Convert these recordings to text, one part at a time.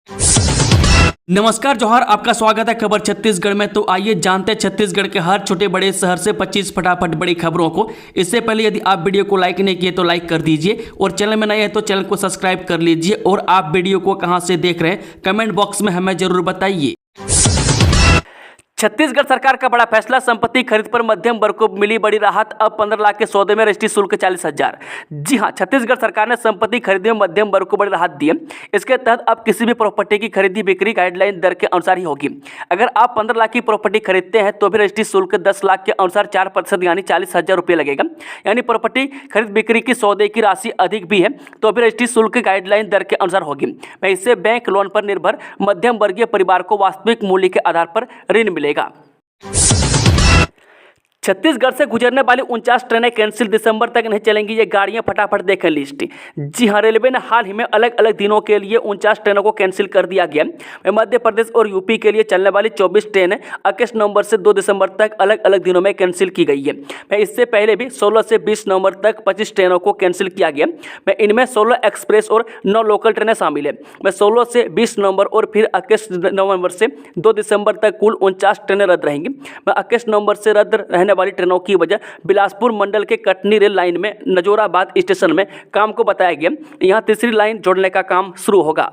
नमस्कार जौहर, आपका स्वागत है खबर छत्तीसगढ़ में। तो आइए जानते हैं छत्तीसगढ़ के हर छोटे बड़े शहर से 25 फटाफट बड़ी खबरों को। इससे पहले यदि आप वीडियो को लाइक नहीं किए तो लाइक कर दीजिए और चैनल में नए हैं तो चैनल को सब्सक्राइब कर लीजिए। और आप वीडियो को कहां से देख रहे हैं कमेंट बॉक्स में हमें जरूर बताइए। छत्तीसगढ़ सरकार का बड़ा फैसला, संपत्ति खरीद पर मध्यम वर्ग को मिली बड़ी राहत। अब 15 लाख के सौदे में रजिस्ट्री शुल्क 40,000। जी हां, छत्तीसगढ़ सरकार ने संपत्ति खरीदी में मध्यम वर्ग को बड़ी राहत दी है। इसके तहत अब किसी भी प्रॉपर्टी की खरीदी बिक्री गाइडलाइन दर के अनुसार ही होगी। अगर आप 15 लाख की प्रॉपर्टी खरीदते हैं तो भी रजिस्ट्री शुल्क 10 लाख के अनुसार 4% यानी 40,000 रुपये लगेगा। यानी प्रॉपर्टी खरीद बिक्री की सौदे की राशि अधिक भी है तो भी रजिस्ट्री शुल्क गाइडलाइन दर के अनुसार होगी। इससे बैंक लोन पर निर्भर मध्यम वर्गीय परिवार को वास्तविक मूल्य के आधार पर ऋण मिलेगा। छत्तीसगढ़ से गुजरने वाली 49 ट्रेनें कैंसिल, दिसंबर तक नहीं चलेंगी ये गाड़ियां। फटाफट देखें लिस्ट। जी हां, रेलवे ने हाल ही में अलग अलग दिनों के लिए 49 ट्रेनों को कैंसिल कर दिया गया। मध्य प्रदेश और यूपी के लिए चलने वाली 24 ट्रेनें 21 नवंबर से 2 दिसंबर तक अलग अलग दिनों में कैंसिल की गई है। इससे पहले भी 16 से 20 नवंबर तक 25 ट्रेनों को कैंसिल किया गया। इनमें 16 एक्सप्रेस और 9 लोकल ट्रेनें शामिल है। 16 से 20 नवंबर और फिर 21 नवंबर से 2 दिसंबर तक कुल 49 ट्रेनें रद्द रहेंगी। 21 नवंबर से रद्द रहने वाली ट्रेनों की वजह बिलासपुर मंडल के कटनी रेल लाइन में नजोराबाद स्टेशन में काम को बताया गया। यहां तीसरी लाइन जोड़ने का काम शुरू होगा।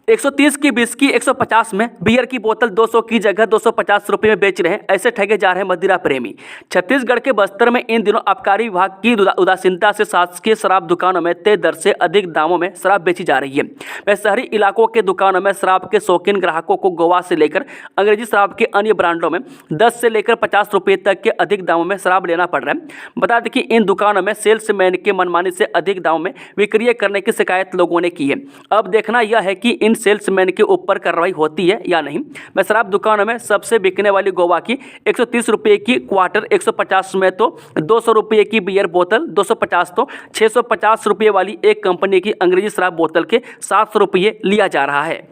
130 की विस्की 150 में, बियर की बोतल 200 की जगह 250 रुपये में बेच रहे हैं। ऐसे ठगे जा रहे हैं मदिरा प्रेमी। छत्तीसगढ़ के बस्तर में इन दिनों आबकारी विभाग की उदासीनता से शासकीय शराब दुकानों में तय दर से अधिक दामों में शराब बेची जा रही है। वह शहरी इलाकों के दुकानों में शराब के शौकीन ग्राहकों को गोवा से लेकर अंग्रेजी शराब के अन्य ब्रांडों में 10 से लेकर 50 रुपये तक के अधिक दामों में शराब लेना पड़ रहा है। बता दें कि इन दुकानों में सेल्समैन के मनमानी से अधिक दामों में विक्रय करने की शिकायत लोगों ने की है। अब देखना यह है कि इन सेल्समैन के ऊपर कार्रवाई होती है या नहीं। मैं शराब दुकानों में सबसे बिकने वाली गोवा की 130 रुपये की क्वार्टर, 150 में तो 200 रुपये की बियर बोतल, 250 तो 650 रुपये वाली एक कंपनी की अंग्रेजी शराब बोतल के 700 रुपये लिया जा रहा है।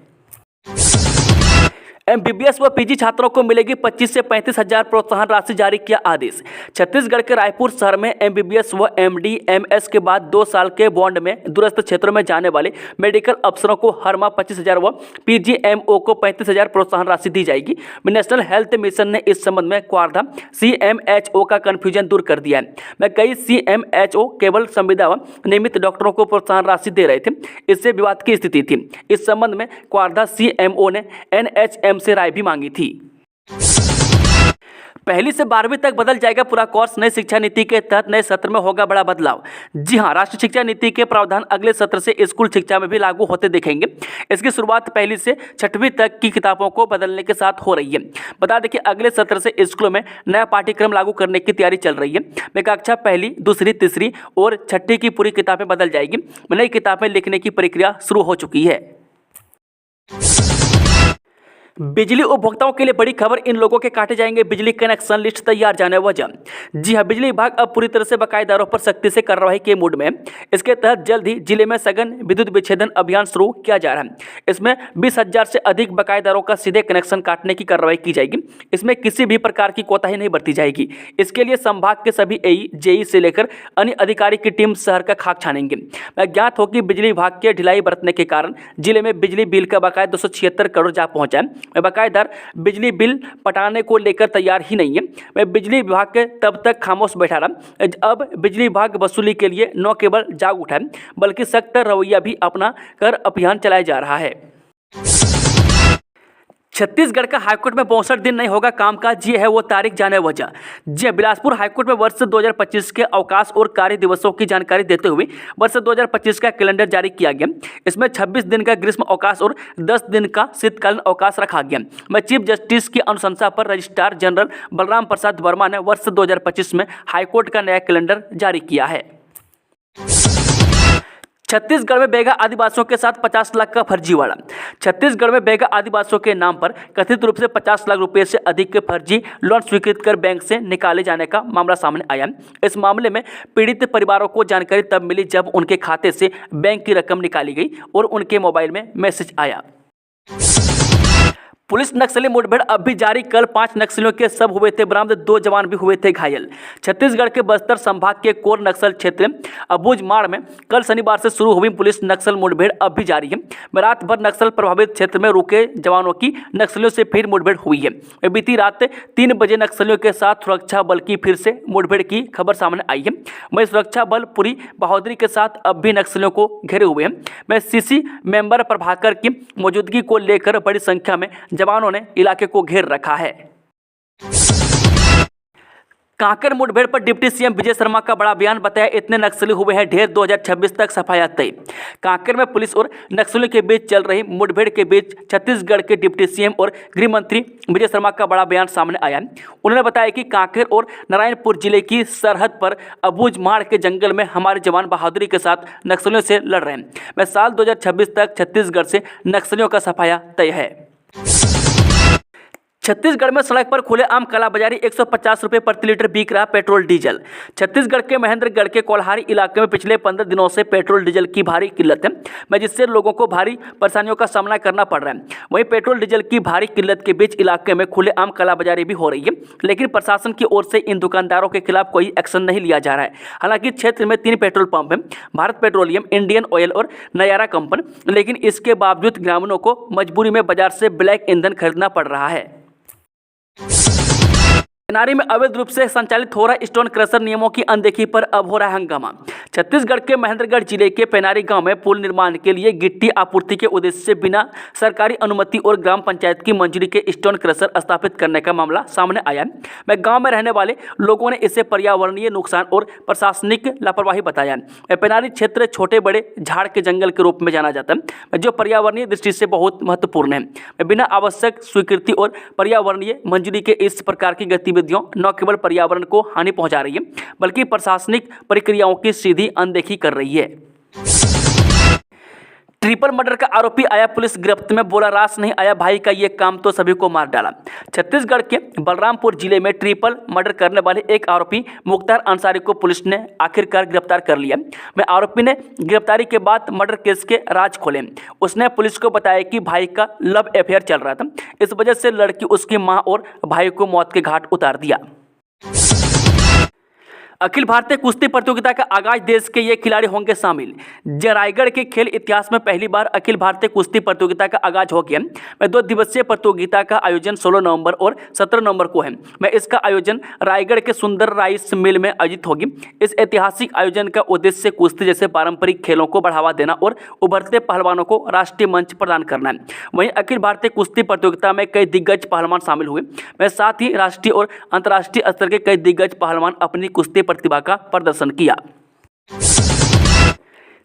एमबीबीएस व पीजी छात्रों को मिलेगी 25 से 35,000 प्रोत्साहन राशि, जारी किया आदेश। छत्तीसगढ़ के रायपुर शहर में एमबीबीएस व एमडी एमएस के बाद 2 साल के बॉन्ड में दूरस्थ क्षेत्रों में जाने वाले मेडिकल अफसरों को हर माह 25,000 व पीजीएमओ को 35,000 प्रोत्साहन राशि दी जाएगी। नेशनल हेल्थ मिशन ने इस संबंध में क्वार्धा सीएमएचओ का कन्फ्यूजन दूर कर दिया है। कई सीएमएचओ केवल संविदा व नियमित डॉक्टरों को प्रोत्साहन राशि दे रहे थे। इससे विवाद की स्थिति थी। इस संबंध में क्वार्धा सीएमओ ने एनएचएम से राय भी मांगी थी। पहली से 12वीं तक बदल जाएगा पूरा कोर्स। नई शिक्षा नीति के तहत नए सत्र में होगा बड़ा बदलाव। जी हां, राष्ट्रीय शिक्षा नीति के प्रावधान अगले सत्र से स्कूल शिक्षा में भी लागू होते दिखेंगे। इसकी शुरुआत पहली से 6वीं तक की किताबों को बदलने के साथ हो रही है। बता दें कि अगले सत्र से स्कूलों में नया पाठ्यक्रम लागू करने की तैयारी चल रही है। कक्षा पहली, दूसरी, तीसरी और 6वीं की पूरी किताबें बदल जाएगी। नई किताबें लिखने की प्रक्रिया शुरू हो चुकी है। बिजली उपभोक्ताओं के लिए बड़ी खबर, इन लोगों के काटे जाएंगे बिजली कनेक्शन, लिस्ट तैयार, जाने वजह। जी हां, बिजली विभाग अब पूरी तरह से बकायेदारों पर सख्ती से कार्रवाई के मूड में। इसके तहत जल्द ही जिले में सघन विद्युत विच्छेदन अभियान शुरू किया जा रहा है। इसमें 20,000 से अधिक बकायेदारों का सीधे कनेक्शन काटने की कार्रवाई की जाएगी। इसमें किसी भी प्रकार की कोताही नहीं बरती जाएगी। इसके लिए संभाग के सभी एई, जेई से लेकर अन्य अधिकारी की टीम शहर का खाक छानेंगे। ज्ञात हो कि बिजली विभाग के ढिलाई बरतने के कारण जिले में बिजली बिल का बकाया 276 करोड़ जा पहुंचा है। बकायेदार बिजली बिल पटाने को लेकर तैयार ही नहीं है। मैं बिजली विभाग के तब तक खामोश बैठा रहा। अब बिजली विभाग वसूली के लिए न केवल जाग उठा है बल्कि सख्त रवैया भी अपना कर अभियान चलाया जा रहा है। छत्तीसगढ़ का हाईकोर्ट में 62 दिन नहीं होगा कामकाज, ये है वो तारीख, जाने वजह। जी, बिलासपुर हाईकोर्ट में वर्ष 2025 के अवकाश और कार्य दिवसों की जानकारी देते हुए वर्ष 2025 का कैलेंडर जारी किया गया। इसमें 26 दिन का ग्रीष्म अवकाश और 10 दिन का शीतकालीन अवकाश रखा गया। चीफ जस्टिस की अनुशंसा पर रजिस्ट्रार जनरल बलराम प्रसाद वर्मा ने वर्ष 2025 में हाईकोर्ट का नया कैलेंडर जारी किया है। छत्तीसगढ़ में बेगा आदिवासियों के साथ 50 लाख का फर्जीवाड़ा। छत्तीसगढ़ में बेगा आदिवासियों के नाम पर कथित रूप से 50 लाख रुपए से अधिक के फर्जी लोन स्वीकृत कर बैंक से निकाले जाने का मामला सामने आया। इस मामले में पीड़ित परिवारों को जानकारी तब मिली जब उनके खाते से बैंक की रकम निकाली गई और उनके मोबाइल में मैसेज आया। पुलिस नक्सली मुठभेड़ अब भी जारी। कल 5 नक्सलियों के शव हुए थे बरामद, 2 जवान भी हुए थे घायल। छत्तीसगढ़ के बस्तर संभाग के कोर नक्सल क्षेत्र अबूझमाड़ में कल शनिवार से शुरू हुई पुलिस नक्सल मुठभेड़ अब भी जारी है। रात भर नक्सल प्रभावित क्षेत्र में रुके जवानों की नक्सलियों से फिर मुठभेड़ हुई है। बीती रात 3 बजे नक्सलियों के साथ सुरक्षा बल की फिर से मुठभेड़ की खबर सामने आई है। वहीं सुरक्षा बल पूरी बहादुरी के साथ अब भी नक्सलियों को घेरे हुए हैं। मैं सीसी मेंबर प्रभाकर की मौजूदगी को लेकर बड़ी संख्या में जवानों ने इलाके को घेर रखा है। कांकेर मुठभेड़ पर डिप्टी सीएम विजय शर्मा का बड़ा बयान, बताया इतने नक्सली हुए हैं ढेर, 2026 तक सफाया तय। कांकेर में पुलिस और नक्सलियों के बीच चल रही मुठभेड़ के बीच छत्तीसगढ़ के डिप्टी सीएम और गृह मंत्री विजय शर्मा का बड़ा बयान सामने आया। उन्होंने बताया कि कांकेर और नारायणपुर जिले की सरहद पर अबूझमाड़ के जंगल में हमारे जवान बहादुरी के साथ नक्सलियों से लड़ रहे हैं। मैं साल 2026 तक छत्तीसगढ़ से नक्सलियों का सफाया तय है। छत्तीसगढ़ में सड़क पर खुलेआम कालाबाजारी, 150 रुपये प्रति लीटर बिक रहा पेट्रोल डीजल। छत्तीसगढ़ के महेंद्रगढ़ के कोल्हारी इलाके में पिछले 15 दिनों से पेट्रोल डीजल की भारी किल्लत है, जिससे लोगों को भारी परेशानियों का सामना करना पड़ रहा है। वहीं पेट्रोल डीजल की भारी किल्लत के बीच इलाके में खुलेआम कालाबाजारी भी हो रही है, लेकिन प्रशासन की ओर से इन दुकानदारों के खिलाफ कोई एक्शन नहीं लिया जा रहा है। हालांकि क्षेत्र में 3 पेट्रोल पंप हैं, भारत पेट्रोलियम, इंडियन ऑयल और नयारा कंपनी, लेकिन इसके बावजूद ग्रामीणों को मजबूरी में बाजार से ब्लैक ईंधन खरीदना पड़ रहा है। पेनारी में अवैध रूप से संचालित हो रहा स्टोन क्रशर नियमों की अनदेखी पर अब हो रहा है हंगामा। छत्तीसगढ़ के महेंद्रगढ़ जिले के पेनारी गांव में पुल निर्माण के लिए गिट्टी आपूर्ति के उद्देश्य से बिना सरकारी अनुमति और ग्राम पंचायत की मंजूरी के स्टोन क्रशर स्थापित करने का मामला सामने आया है। गांव में रहने वाले लोगों ने इसे पर्यावरणीय नुकसान और प्रशासनिक लापरवाही बताया। पेनारी क्षेत्र छोटे बड़े झाड़ के जंगल के रूप में जाना जाता है, जो पर्यावरणीय दृष्टि से बहुत महत्वपूर्ण है। बिना आवश्यक स्वीकृति और पर्यावरणीय मंजूरी के इस प्रकार की गतिविधियां न केवल पर्यावरण को हानि पहुंचा रही है, बल्कि प्रशासनिक प्रक्रियाओं की सीधी अनदेखी कर रही है। ट्रिपल मर्डर का आरोपी आया पुलिस गिरफ्त में, बोला रास नहीं आया भाई का ये काम तो सभी को मार डाला। छत्तीसगढ़ के बलरामपुर जिले में ट्रिपल मर्डर करने वाले एक आरोपी मुख्तार अंसारी को पुलिस ने आखिरकार गिरफ्तार कर लिया। आरोपी ने गिरफ्तारी के बाद मर्डर केस के राज खोले। उसने पुलिस को बताया कि भाई का लव अफेयर चल रहा था, इस वजह से लड़की उसकी मां और भाई को मौत के घाट उतार दिया। अखिल भारतीय कुश्ती प्रतियोगिता का आगाज, देश के ये खिलाड़ी होंगे शामिल। रायगढ़ के खेल इतिहास में पहली बार अखिल भारतीय कुश्ती प्रतियोगिता का आगाज हो गया। 2 दिवसीय प्रतियोगिता का आयोजन 16 नवंबर और 17 नवंबर को है। इसका आयोजन रायगढ़ के सुंदर राइस मिल में आयोजित होगी। इस ऐतिहासिक आयोजन का उद्देश्य कुश्ती जैसे पारंपरिक खेलों को बढ़ावा देना और उभरते पहलवानों को राष्ट्रीय मंच प्रदान करना है। वहीं अखिल भारतीय कुश्ती प्रतियोगिता में कई दिग्गज पहलवान शामिल हुए। साथ ही राष्ट्रीय और अंतर्राष्ट्रीय स्तर के कई दिग्गज पहलवान अपनी कुश्ती प्रतिभा का प्रदर्शन किया।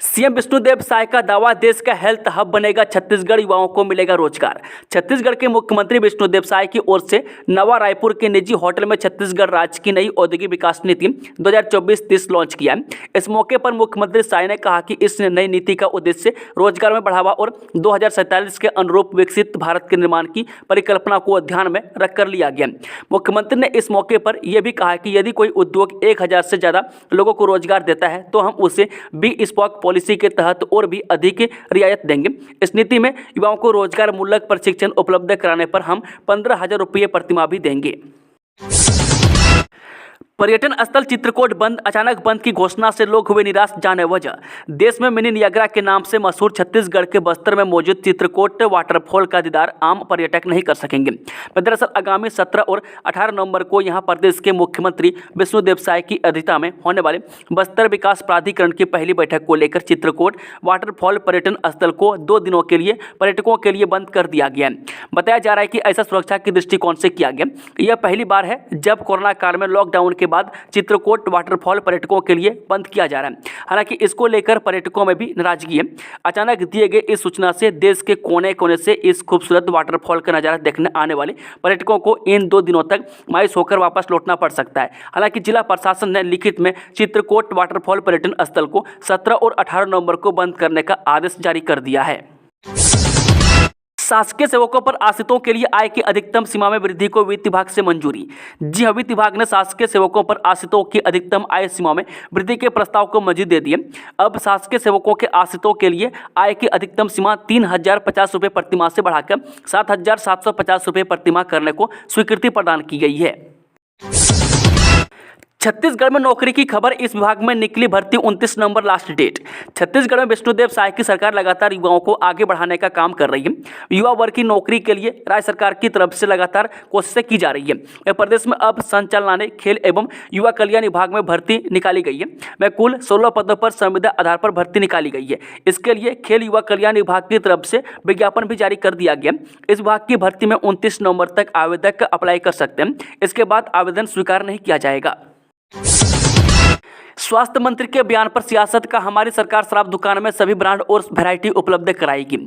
सीएम विष्णुदेव साय का दावा, देश का हेल्थ हब बनेगा छत्तीसगढ़, युवाओं को मिलेगा रोजगार। छत्तीसगढ़ के मुख्यमंत्री विष्णुदेव साय की ओर से नवा रायपुर के निजी होटल में छत्तीसगढ़ राज्य की नई औद्योगिक विकास नीति 2024-30 लॉन्च किया है। इस मौके पर मुख्यमंत्री साय ने कहा कि इस नई नीति का उद्देश्य रोजगार में बढ़ावा और 2047 के अनुरूप विकसित भारत के निर्माण की परिकल्पना को ध्यान में रखकर लिया गया। मुख्यमंत्री ने इस मौके पर यह भी कहा कि यदि कोई उद्योग 1000 से ज़्यादा लोगों को रोजगार देता है तो हम उसे बी स्पॉक पॉलिसी के तहत और भी अधिक रियायत देंगे। इस नीति में युवाओं को रोजगार मूलक प्रशिक्षण उपलब्ध कराने पर हम 15,000 रुपये प्रतिमाह भी देंगे। पर्यटन स्थल चित्रकूट बंद, अचानक बंद की घोषणा से लोग हुए निराश, जाने वजह। देश में मिनी नियाग्रा के नाम से मशहूर छत्तीसगढ़ के बस्तर में मौजूद चित्रकूट वाटरफॉल का दीदार आम पर्यटक नहीं कर सकेंगे। दरअसल आगामी 17 और 18 नवंबर को यहां प्रदेश के मुख्यमंत्री विष्णुदेव साय की अध्यक्षता में होने वाले बस्तर विकास प्राधिकरण की पहली बैठक को लेकर चित्रकूट वाटरफॉल पर्यटन स्थल को 2 दिनों के लिए पर्यटकों के लिए बंद कर दिया गया है। बताया जा रहा है कि ऐसा सुरक्षा के दृष्टिकोण से किया गया। यह पहली बार है जब कोरोना काल में लॉकडाउन के बाद चित्रकूट वाटरफॉल पर्यटकों के लिए बंद किया जा रहा है। हालांकि इसको लेकर पर्यटकों में भी नाराजगी है। अचानक दिए गए इस सूचना से देश के कोने कोने से इस खूबसूरत वाटरफॉल का नजारा देखने आने वाले पर्यटकों को इन 2 दिनों तक मायूस होकर वापस लौटना पड़ सकता है। हालांकि जिला प्रशासन ने लिखित में चित्रकूट वाटरफॉल पर्यटन स्थल को 17 और 18 नवंबर को बंद करने का आदेश जारी कर दिया है। शासकीय सेवकों पर आश्रितों के लिए आय की अधिकतम सीमा में वृद्धि को वित्त विभाग से मंजूरी। जी हाँ, वित्त विभाग ने शासकीय सेवकों पर आश्रितों की अधिकतम आय सीमा में वृद्धि के प्रस्ताव को मंजूरी दे दी है। अब शासकीय सेवकों के आश्रितों के लिए आय की अधिकतम सीमा 3,050 रुपये प्रतिमाह से बढ़ाकर 7,750 रुपये प्रतिमाह करने को स्वीकृति प्रदान की गई है। छत्तीसगढ़ में नौकरी की खबर, इस विभाग में निकली भर्ती 29 नवंबर लास्ट डेट। छत्तीसगढ़ में विष्णुदेव साय की सरकार लगातार युवाओं को आगे बढ़ाने का काम कर रही है। युवा वर्ग की नौकरी के लिए राज्य सरकार की तरफ से लगातार कोशिशें की जा रही है। प्रदेश में अब संचालनालय, खेल एवं युवा कल्याण विभाग में भर्ती निकाली गई है। में कुल 16 पदों पर संविदा आधार पर भर्ती निकाली गई है। इसके लिए खेल युवा कल्याण विभाग की तरफ से विज्ञापन भी जारी कर दिया गया। इस विभाग की भर्ती में 29 नवंबर तक आवेदक अप्लाई कर सकते हैं। इसके बाद आवेदन स्वीकार नहीं किया जाएगा। स्वास्थ्य मंत्री के बयान पर सियासत का, हमारी सरकार शराब दुकान में सभी ब्रांड और वैरायटी उपलब्ध कराएगी।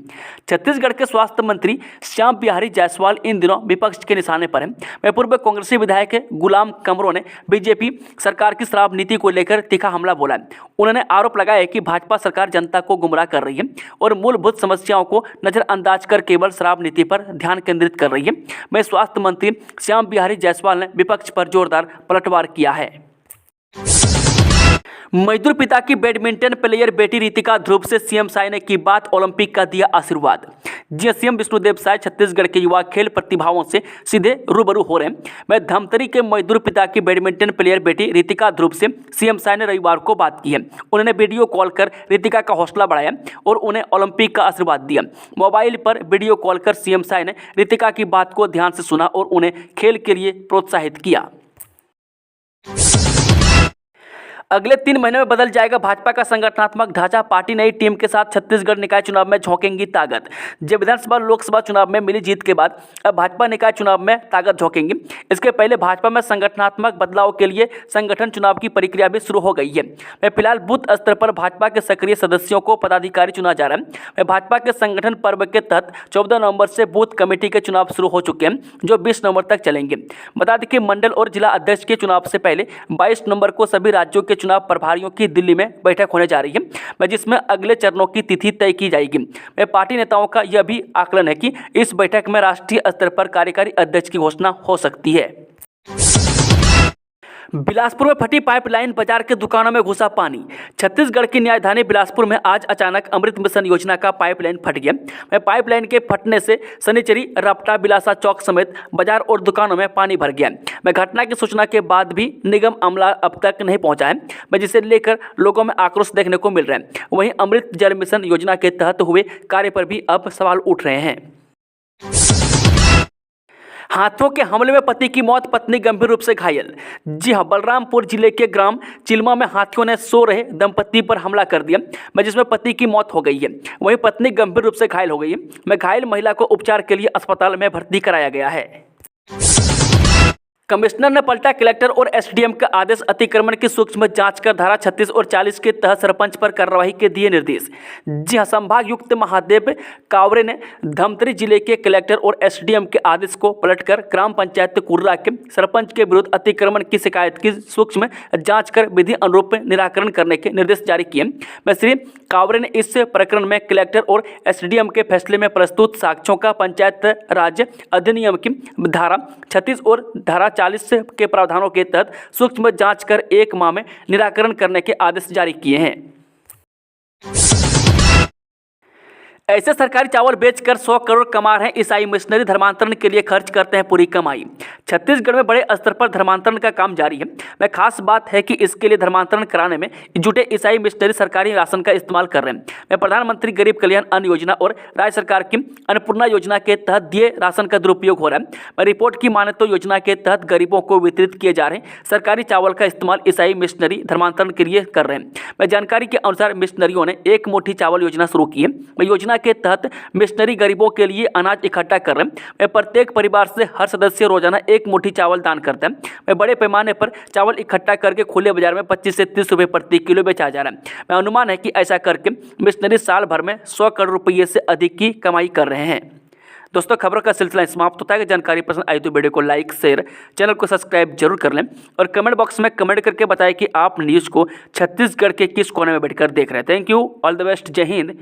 छत्तीसगढ़ के स्वास्थ्य मंत्री श्याम बिहारी जायसवाल इन दिनों विपक्ष के निशाने पर हैं। पूर्व कांग्रेसी विधायक गुलाम कमरों ने बीजेपी सरकार की शराब नीति को लेकर तीखा हमला बोला। उन्होंने आरोप लगाया कि भाजपा सरकार जनता को गुमराह कर रही है और मूलभूत समस्याओं को नजरअंदाज कर केवल शराब नीति पर ध्यान केंद्रित कर रही है। स्वास्थ्य मंत्री श्याम बिहारी जायसवाल ने विपक्ष पर जोरदार पलटवार किया है। मजदूर पिता की बैडमिंटन प्लेयर बेटी रितिका ध्रुव से सीएम साय ने की बात, ओलंपिक का दिया आशीर्वाद। जी सीएम विष्णुदेव साय छत्तीसगढ़ के युवा खेल प्रतिभाओं से सीधे रूबरू हो रहे हैं। धमतरी के मजदूर पिता की बैडमिंटन प्लेयर बेटी रितिका ध्रुव से सीएम साय ने रविवार को बात की है। उन्होंने वीडियो कॉल कर रितिका का हौसला बढ़ाया और उन्हें ओलंपिक का आशीर्वाद दिया। मोबाइल पर वीडियो कॉल कर सीएम साय ने रितिका की बात को ध्यान से सुना और उन्हें खेल के लिए प्रोत्साहित किया। अगले 3 महीने में बदल जाएगा भाजपा का संगठनात्मक ढांचा, पार्टी नई टीम के साथ छत्तीसगढ़ निकाय चुनाव में झोंकेंगी ताकत। जब विधानसभा लोकसभा चुनाव में मिली जीत के बाद अब भाजपा निकाय चुनाव में ताकत झोंकेंगी। इसके पहले भाजपा में संगठनात्मक बदलाव के लिए संगठन चुनाव की प्रक्रिया भी शुरू हो गई है। फिलहाल बूथ स्तर पर भाजपा के सक्रिय सदस्यों को पदाधिकारी चुना जा रहा है। भाजपा के संगठन पर्व के तहत 14 नवंबर से बूथ कमेटी के चुनाव शुरू हो चुके हैं, जो 20 नवंबर तक चलेंगे। बता दें कि मंडल और जिला अध्यक्ष के चुनाव से पहले 22 नवंबर को सभी राज्यों के चुनाव प्रभारियों की दिल्ली में बैठक होने जा रही है, जिसमें अगले चरणों की तिथि तय की जाएगी। पार्टी नेताओं का यह भी आकलन है कि इस बैठक में राष्ट्रीय स्तर पर कार्यकारी अध्यक्ष की घोषणा हो सकती है। बिलासपुर में फटी पाइपलाइन, बाजार के दुकानों में घुसा पानी। छत्तीसगढ़ की राजधानी बिलासपुर में आज अचानक अमृत मिशन योजना का पाइपलाइन फट गया। पाइपलाइन के फटने से सनिचरी, रपटा, बिलासा चौक समेत बाजार और दुकानों में पानी भर गया। घटना की सूचना के बाद भी निगम अमला अब तक नहीं पहुंचा है, जिसे लेकर लोगों में आक्रोश देखने को मिल रहा है। वहीं अमृत जल मिशन योजना के तहत हुए कार्य पर भी अब सवाल उठ रहे हैं। हाथियों के हमले में पति की मौत, पत्नी गंभीर रूप से घायल। जी हां, बलरामपुर जिले के ग्राम चिल्मा में हाथियों ने सो रहे दंपति पर हमला कर दिया, जिसमें पति की मौत हो गई है। वहीं पत्नी गंभीर रूप से घायल हो गई है। घायल महिला को उपचार के लिए अस्पताल में भर्ती कराया गया है। कमिश्नर ने पलटा कलेक्टर और एसडीएम का आदेश, अतिक्रमण की सूक्ष्म जांच कर धारा 36 और 40 के तहत सरपंच पर कार्रवाई के दिए निर्देश। जी हां, संभागयुक्त महादेव कावरे ने धमतरी जिले के कलेक्टर और एसडीएम के आदेश को पलटकर ग्राम पंचायत कुर्रा के सरपंच के विरुद्ध अतिक्रमण की शिकायत की सूक्ष्म जांच कर विधि अनुरूप निराकरण करने के निर्देश जारी किए। श्री कावरे ने इस प्रकरण में कलेक्टर और एसडीएम के फैसले में प्रस्तुत साक्ष्यों का पंचायत राज अधिनियम की धारा 36 और धारा 40 के प्रावधानों के तहत सूक्ष्म जांच कर 1 माह में निराकरण करने के आदेश जारी किए हैं। ऐसे सरकारी चावल बेचकर 100 करोड़ कमा रहे हैं ईसाई मिशनरी, धर्मांतरण के लिए खर्च करते हैं पूरी कमाई। छत्तीसगढ़ में बड़े स्तर पर धर्मांतरण का काम जारी है। खास बात है कि इसके लिए धर्मांतरण कराने में जुटे ईसाई मिशनरी सरकारी राशन का इस्तेमाल कर रहे हैं। प्रधानमंत्री गरीब कल्याण अन्न योजना और राज्य सरकार की अन्नपूर्णा योजना के तहत दिए राशन का दुरुपयोग हो रहा है। रिपोर्ट की माने तो योजना के तहत गरीबों को वितरित किए जा रहे सरकारी चावल का इस्तेमाल ईसाई मिशनरी धर्मांतरण के लिए कर रहे हैं। जानकारी के अनुसार मिशनरियों ने एक मुट्ठी चावल योजना शुरू की है। योजना के तहत मिशनरी गरीबों के लिए अनाज इकट्ठा कर रहे हैं। प्रत्येक परिवार से हर सदस्य रोजाना 1 मुट्ठी चावल दान करते हैं। बड़े पैमाने पर चावल इकट्ठा करके खुले बाजार में 25 से 30 रुपये प्रति किलो बेचा जा रहा है। अनुमान है कि ऐसा करके मिशनरी साल भर में 100 करोड़ रुपये से अधिक की कमाई कर रहे हैं। दोस्तों, खबरों का सिलसिला समाप्त होता है। जानकारी पसंद आई तो वीडियो को लाइक, शेयर, चैनल को सब्सक्राइब जरूर कर लें और कमेंट बॉक्स में कमेंट करके बताएं कि आप न्यूज़ को छत्तीसगढ़ के किस कोने में बैठकर देख रहे हैं। Thank you, all the best, जय हिंद।